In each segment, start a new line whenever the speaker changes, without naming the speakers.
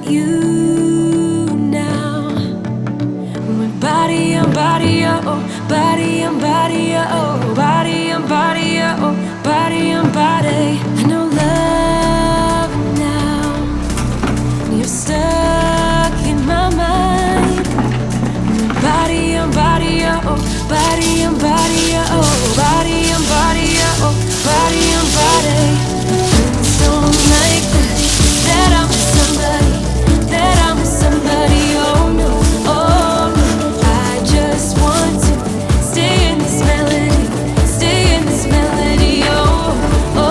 got you now. With body and body, oh, body and body, oh, body and body, oh, body and body. I know love now. You're stuck in my mind. With body and body, oh, body and body, oh, body and body, oh, body and body. Friends don't like that I'm with somebody, that I'm with somebody. Oh no, oh no. I just want to stay in this melody, stay in this melody. Oh, oh.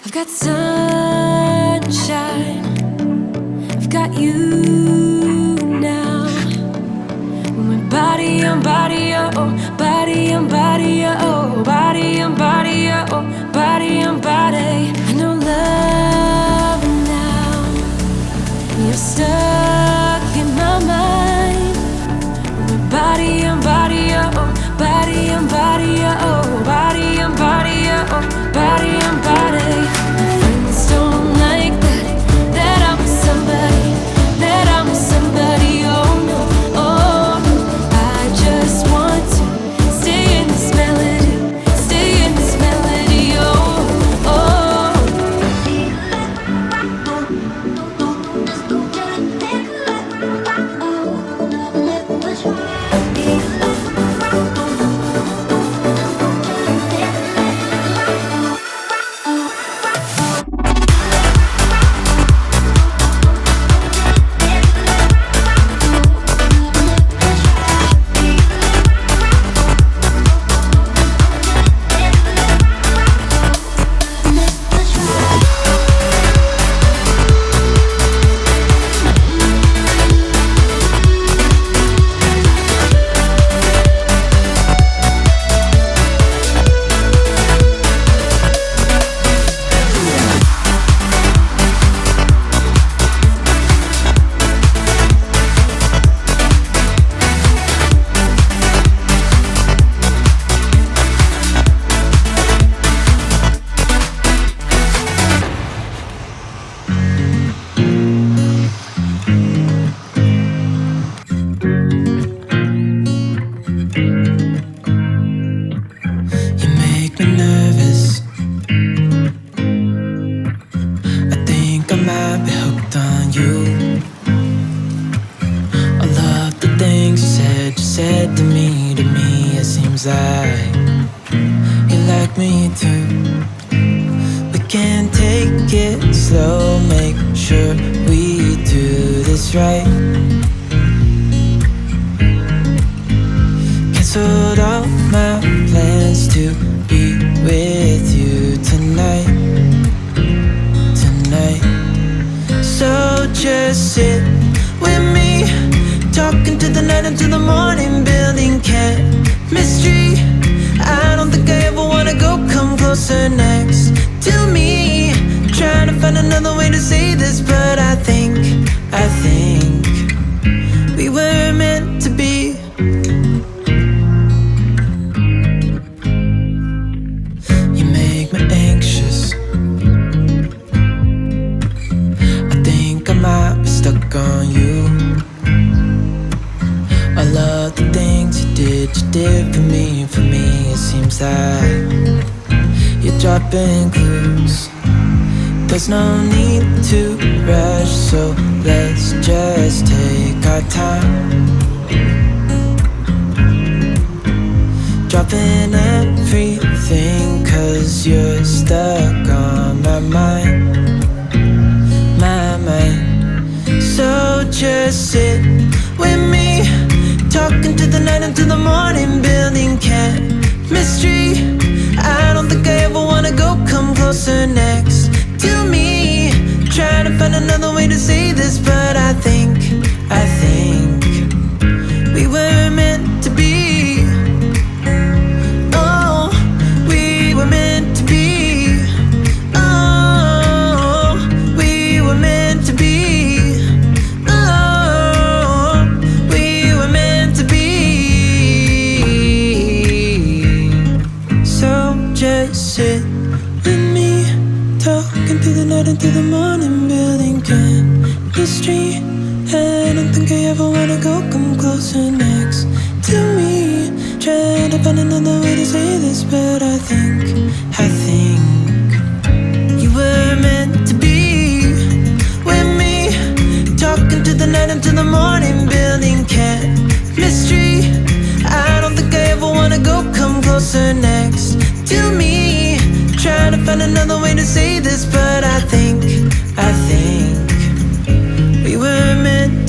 I've got sunshine, I've got you now. With body and body, oh, body and body, oh, body and body, oh, body and body. I know love now. You're stuck in my mind. With body and body, oh, body and body, oh, body and body, oh, body and body. My friends don't like that I'm with somebody, that I'm with somebody. Oh no, oh no. I just want to stay in this melody, stay in this melody. Oh, oh. You make me nervous. I think I might be hooked on you. All of the things you said to me, it seems like you like me too. We can take it slow, make sure we do this right. Canceled all my plans to be with you tonight, tonight. So just sit with me, talking to the night until the morning, building chemistry. I don't think I ever wanna go, come closer next to me. Trying to find another way to say this, but I think we were meant to be. You make me anxious. I think I might be stuck on you. I love the things you did for me, it seems like you're dropping clues. There's no need to rush, so let's just take our time. Dropping everything, 'cause you're stuck on my mind. talking to the night until the morning, building chemistry. I don't think I ever wanna go, come closer next to me. Trying to find another way to say this, but I think we were meant to be. Oh, we were meant to be. Oh, we were meant to be. Oh, we were meant to be. So just sit with me, talking through the night until the morning, building chemistry. I don't think I ever wanna go, come closer next to me. Trying to find another way to say this, but I think you were meant to be with me. Talking to the night until the morning, building chemistry. I don't think I ever wanna go, come closer next to me. Trying to find another way to say this, but I think we were meant